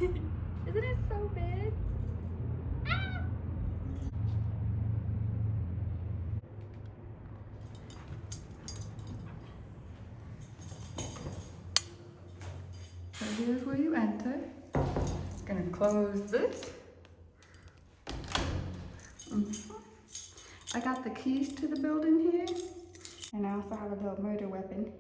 Isn't it so big? Ah! So here's where you enter. Gonna close this. I got the keys to the building here. And I also have a little murder weapon.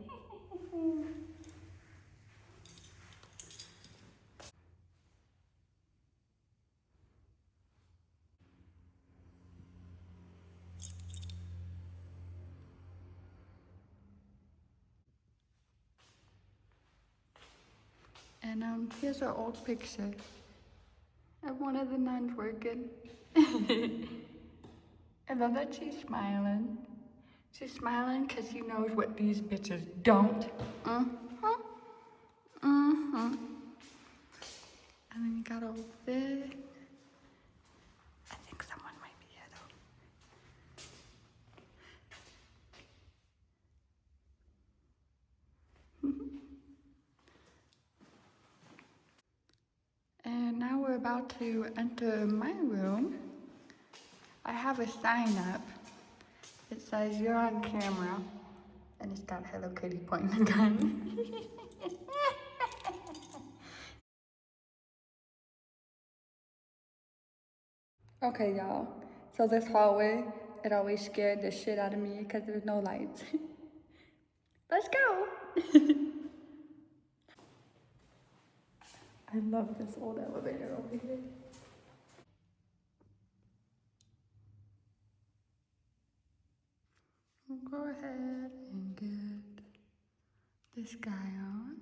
And here's an old picture of one of the nuns working. I love that she's smiling. She's smiling because she knows what these bitches don't. Mm-hmm. Mm-hmm. And then you got all this. I think someone might be here though. And now we're about to enter my room. I have a sign up. It says you're on camera. And it's got Hello Kitty pointing the gun. Okay, y'all. So this hallway, it always scared the shit out of me because there's no lights. Let's go. I love this old elevator over here. We'll go ahead and get this guy on.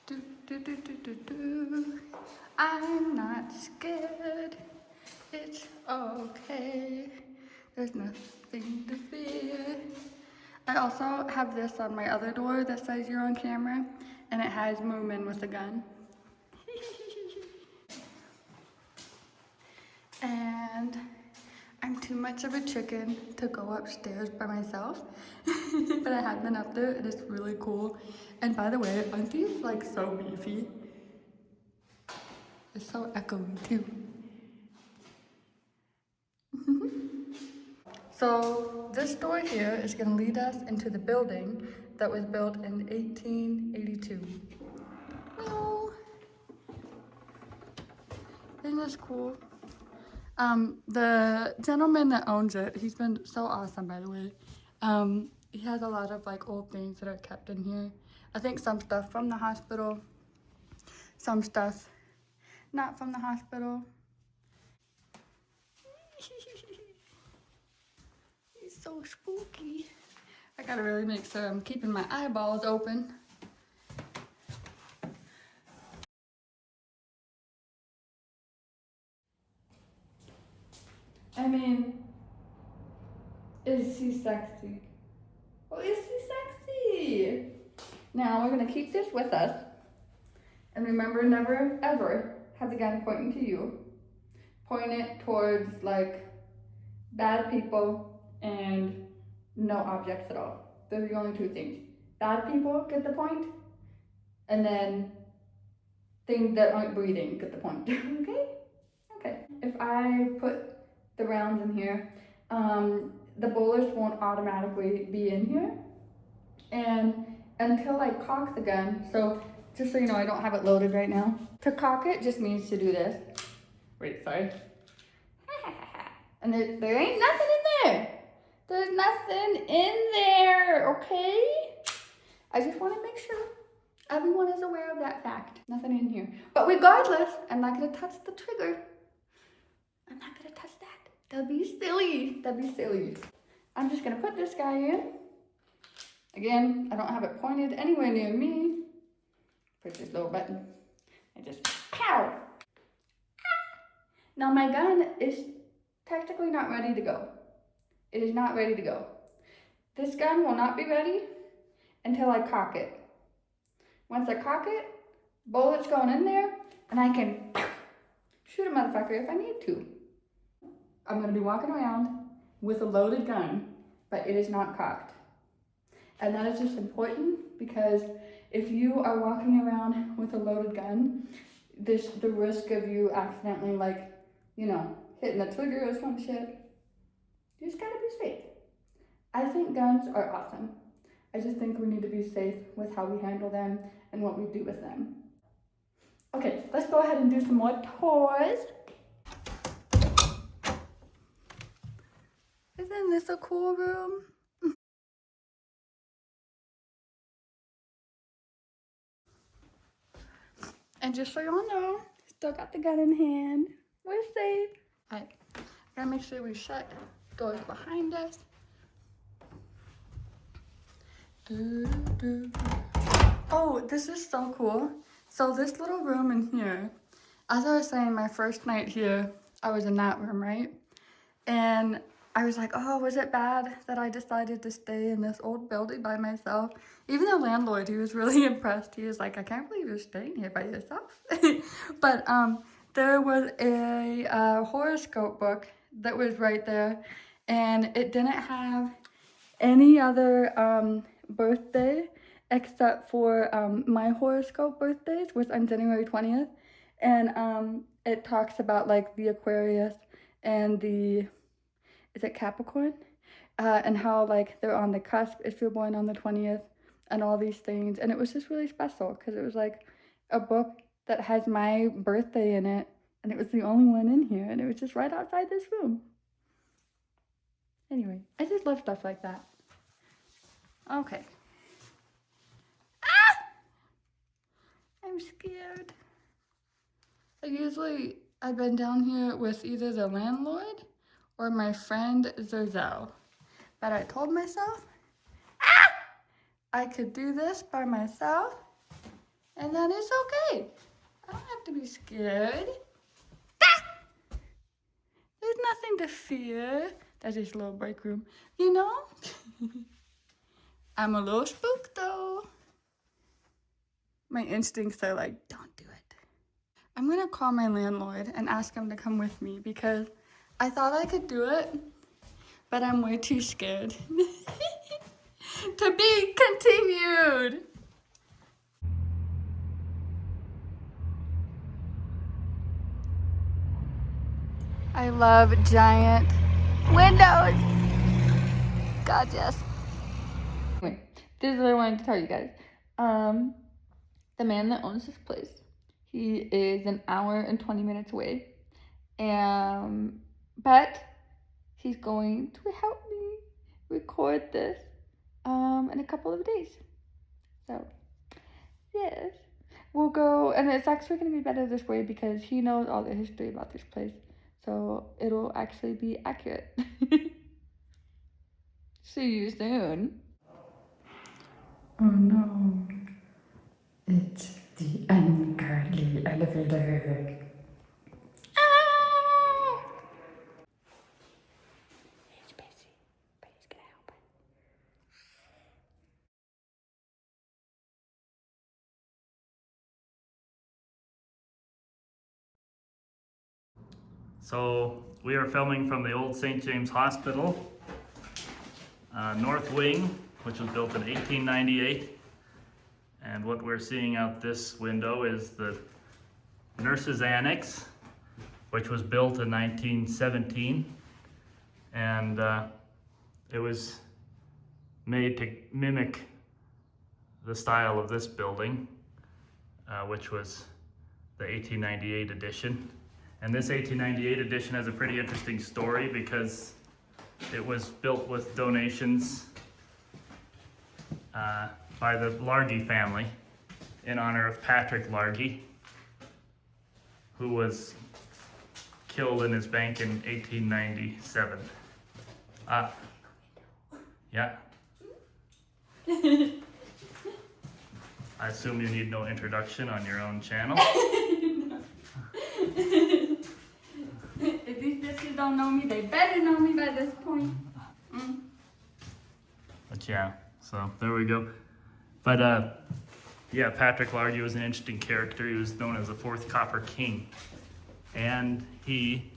Do, do, do, do, do, do. I'm not scared. It's okay. There's nothing to fear. I also have this on my other door that says you're on camera, and it has Moomin with a gun. And I'm too much of a chicken to go upstairs by myself, but I have been up there and it's really cool. And by the way, aren't these like so beefy? It's so echoey too. So this door here is gonna lead us into the building that was built in 1882. Meow. Isn't this cool? The gentleman that owns it, he's been so awesome, by the way. He has a lot of like old things that are kept in here. I think some stuff from the hospital, some stuff not from the hospital. He's so spooky. I gotta really make sure I'm keeping my eyeballs open. I mean, is he sexy? Oh, is he sexy? Now we're gonna keep this with us. And remember, never ever have the gun pointing to you. Point it towards like bad people and no objects at all. Those are the only two things. Bad people get the point, and then things that aren't breathing get the point. Okay? Okay. If I put the rounds in here, the bullets won't automatically be in here. And until I cock the gun, so just so you know, I don't have it loaded right now. To cock it just means to do this. Wait, sorry. And there ain't nothing in there. There's nothing in there, okay? I just want to make sure everyone is aware of that fact. Nothing in here. But regardless, I'm not going to touch the trigger. I'm not going to touch that. That'd be silly. That'd be silly. I'm just going to put this guy in. Again, I don't have it pointed anywhere near me. Push this little button and just pow! Now my gun is technically not ready to go. It is not ready to go. This gun will not be ready until I cock it. Once I cock it, bullets going in there, and I can shoot a motherfucker if I need to. I'm gonna be walking around with a loaded gun, but it is not cocked. And that is just important because if you are walking around with a loaded gun, the risk of you accidentally, like, you know, hitting the trigger or some shit, you just gotta be safe. I think guns are awesome. I just think we need to be safe with how we handle them and what we do with them. Okay, let's go ahead and do some more tours. Isn't this a cool room? And just so y'all know, still got the gun in hand. We're safe. Alright, gotta make sure we shut doors behind us. Oh, this is so cool. So this little room in here, as I was saying, my first night here, I was in that room, right? And I was like, oh, was it bad that I decided to stay in this old building by myself? Even the landlord, he was really impressed. He was like, I can't believe you're staying here by yourself. But there was a horoscope book that was right there, and it didn't have any other birthday except for my horoscope birthdays, which on January 20th. And it talks about like the Aquarius and the, is it Capricorn? And how like they're on the cusp if you're born on the 20th and all these things. And it was just really special because it was like a book that has my birthday in it. And it was the only one in here. And it was just right outside this room. Anyway, I just love stuff like that. Okay. Ah! I'm scared. I've been down here with either the landlord or my friend Zerzel. But I told myself, I could do this by myself, and then it's okay. I don't have to be scared. There's nothing to fear. That's just a little break room, you know? I'm a little spooked though. My instincts are like, don't do it. I'm gonna call my landlord and ask him to come with me because I thought I could do it, but I'm way too scared. To be continued. I love giant windows. God, yes. Anyway, this is what I wanted to tell you guys. The man that owns this place, he is an hour and 20 minutes away. But he's going to help me record this in a couple of days. So, yes. We'll go, and it's actually going to be better this way because he knows all the history about this place. So, it'll actually be accurate. See you soon. Oh no. It's the uncurly elevator. Ah! He's busy, but he's gonna help us. So we are filming from the old St. James Hospital, North Wing, which was built in 1898. And what we're seeing out this window is the Nurses Annex, which was built in 1917. And it was made to mimic the style of this building, which was the 1898 edition. And this 1898 edition has a pretty interesting story because it was built with donations by the Largy family in honor of Patrick Largy, who was killed in his bank in 1897. Yeah. I assume you need no introduction on your own channel. If these bitches don't know me, they better know me by this point. But yeah, so there we go. But yeah, Patrick Largy was an interesting character. He was known as the Fourth Copper King. And he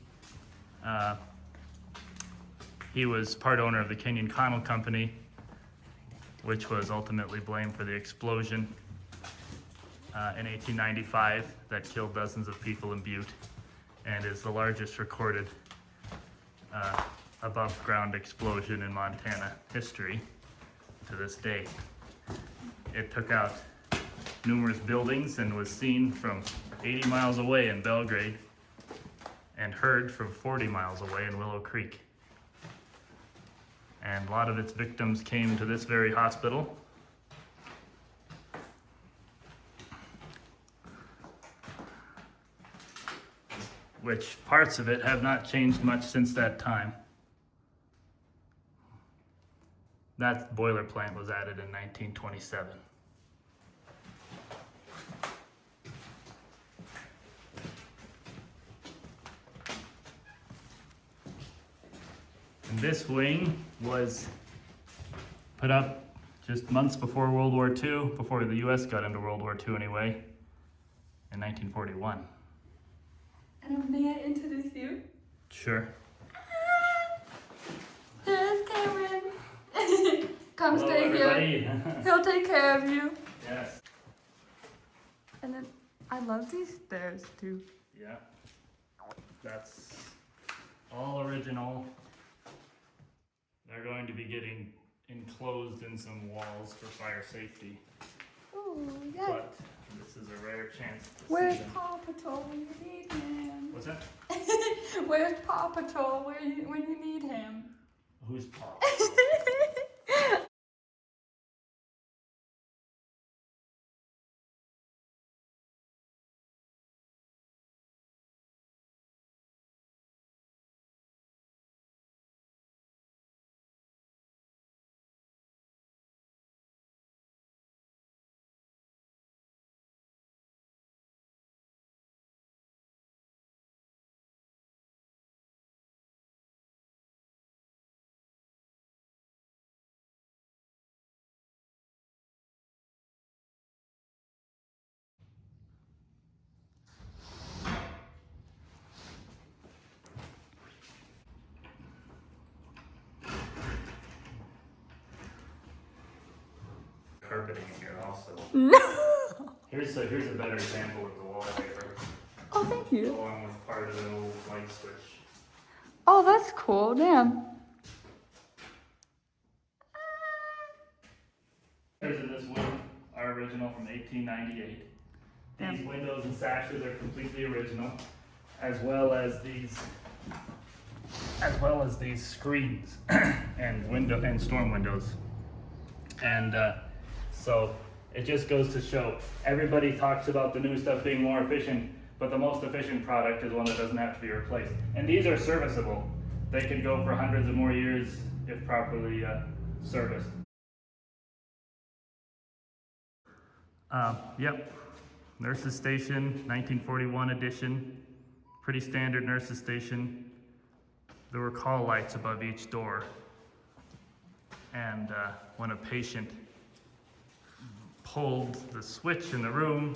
was part owner of the Kenyon Connell Company, which was ultimately blamed for the explosion in 1895 that killed dozens of people in Butte and is the largest recorded above ground explosion in Montana history to this day. It took out numerous buildings and was seen from 80 miles away in Belgrade and heard from 40 miles away in Willow Creek. And a lot of its victims came to this very hospital. Which parts of it have not changed much since that time. That boiler plant was added in 1927. And this wing was put up just months before World War II, before the US got into World War II anyway, in 1941. And may I introduce you? Sure. Here's Cameron. Come Hello, stay everybody. here. He'll take care of you. Yes. And then I love these stairs too. Yeah. That's all original. They're going to be getting enclosed in some walls for fire safety. Oh, yeah. But this is a rare chance to Where's see them. Paw Patrol when you need him? What's that? Where's Paw Patrol when you need him? Who's Paul? Carpeting in here also. No. Here's a better example of the wallpaper, Oh, thank you. along with part of an old light switch. Oh, that's cool. Damn. Here's in this wing, our original from 1898. Yeah. These windows and sashes are completely original, as well as these screens and storm windows. And so it just goes to show, everybody talks about the new stuff being more efficient, but the most efficient product is one that doesn't have to be replaced. And these are serviceable. They could go for hundreds of more years if properly serviced. Yep, nurses station, 1941 edition, pretty standard nurses station. There were call lights above each door. And when a patient pulled the switch in the room,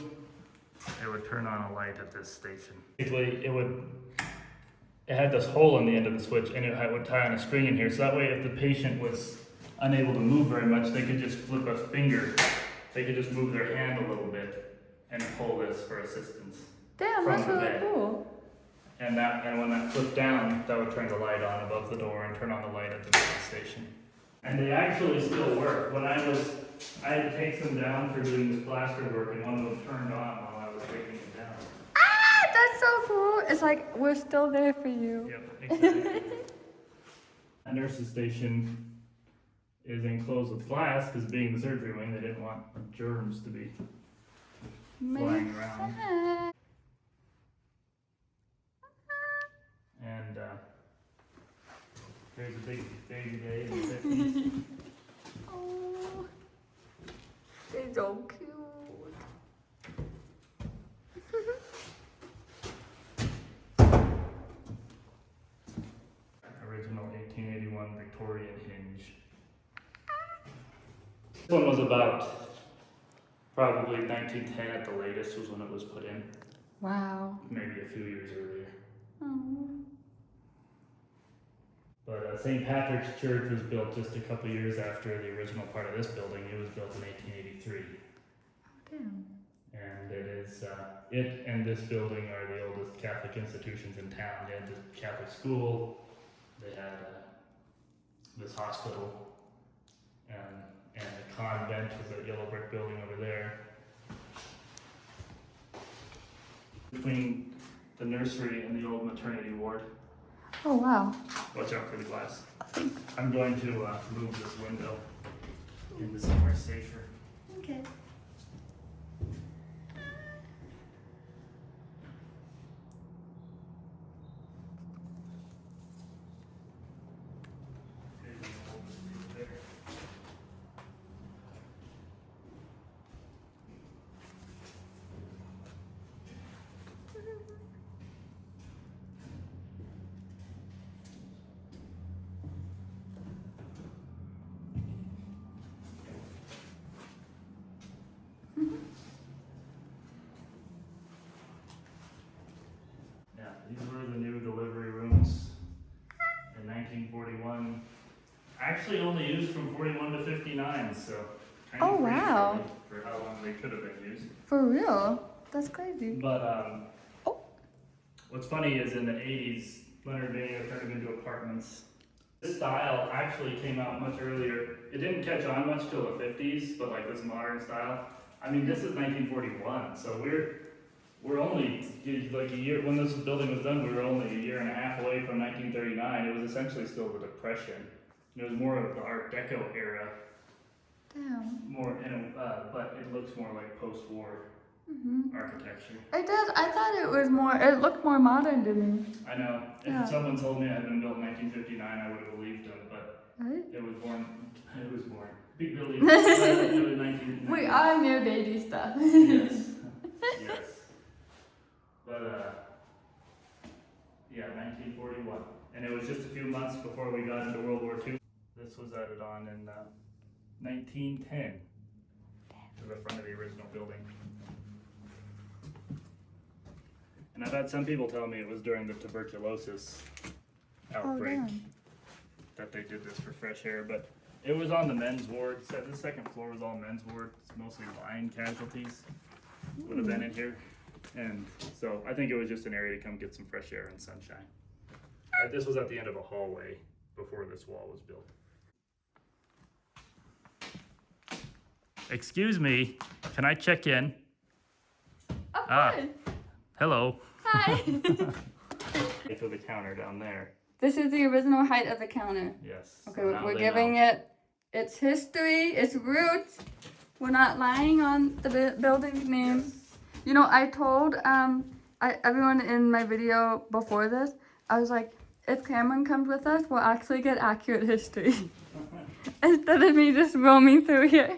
it would turn on a light at this station. Basically, it had this hole in the end of the switch, and it would tie on a string in here. So that way, if the patient was unable to move very much, they could just flip a finger. They could just move their hand a little bit and pull this for assistance. Damn, from that's the really bed. cool. And when that flipped down, that would turn the light on above the door and turn on the light at the nurses station. And they actually still work. When I had to take some down for doing this plaster work, and one of them turned on while I was taking it down. Ah, that's so cool. It's like, we're still there for you. Yep, exactly. A nurse's station is enclosed with glass, because being the surgery wing, they didn't want germs to be flying around. Sense. And here's a big baby day in the 50s. Oh, they're so cute. Original 1881 Victorian hinge. This one was about probably 1910 at the latest was when it was put in. Wow. Maybe a few years earlier. Oh. But St. Patrick's Church was built just a couple years after the original part of this building. It was built in 1883. Damn. And it is, it and this building are the oldest Catholic institutions in town. They had the Catholic school, they had this hospital, and the convent was that yellow brick building over there. Between the nursery and the old maternity ward. Oh, wow. Watch out for the glass. I'm going to move this window into somewhere safer. Okay. Maybe I'll hold this there. Yeah, these were the new delivery rooms in 1941. Actually only used from 41 to 59, so kind of Oh, pretty wow. early for how long they could have been used. For real? That's crazy. But Oh. what's funny is in the 80s, Leonard Mania turned them into apartments. This style actually came out much earlier. It didn't catch on much till the 50s, but like this modern style. I mean, this is 1941, so we're only like a year, when this building was done, we were only a year and a half away from 1939. It was essentially still the Depression. It was more of the Art Deco era, Damn. but it looks more like post-war architecture. It does. I thought it was more, it looked more modern to me. I know. If Yeah. someone told me it had been built in 1959, I would have believed them, but Right? it was born. Big building. Early 1990s. We are near baby stuff. Yes. Yes. But yeah, 1941, and it was just a few months before we got into World War II. This was added on in 1910 to the front of the original building. And I've had some people tell me it was during the tuberculosis outbreak that they did this for fresh air, but it was on the men's ward. So the second floor was all men's ward. It's mostly line casualties would have been in here. And so I think it was just an area to come get some fresh air and sunshine. This was at the end of a hallway before this wall was built. Excuse me, can I check in? Of Ah. course. Hello. Hi. To the counter down there. This is the original height of the counter. Yes. Okay, So now we're they giving know. it its history, its roots. We're not lying on the building's name. Yes. You know, I told everyone in my video before this, I was like, if Cameron comes with us, we'll actually get accurate history. Instead of me just roaming through here.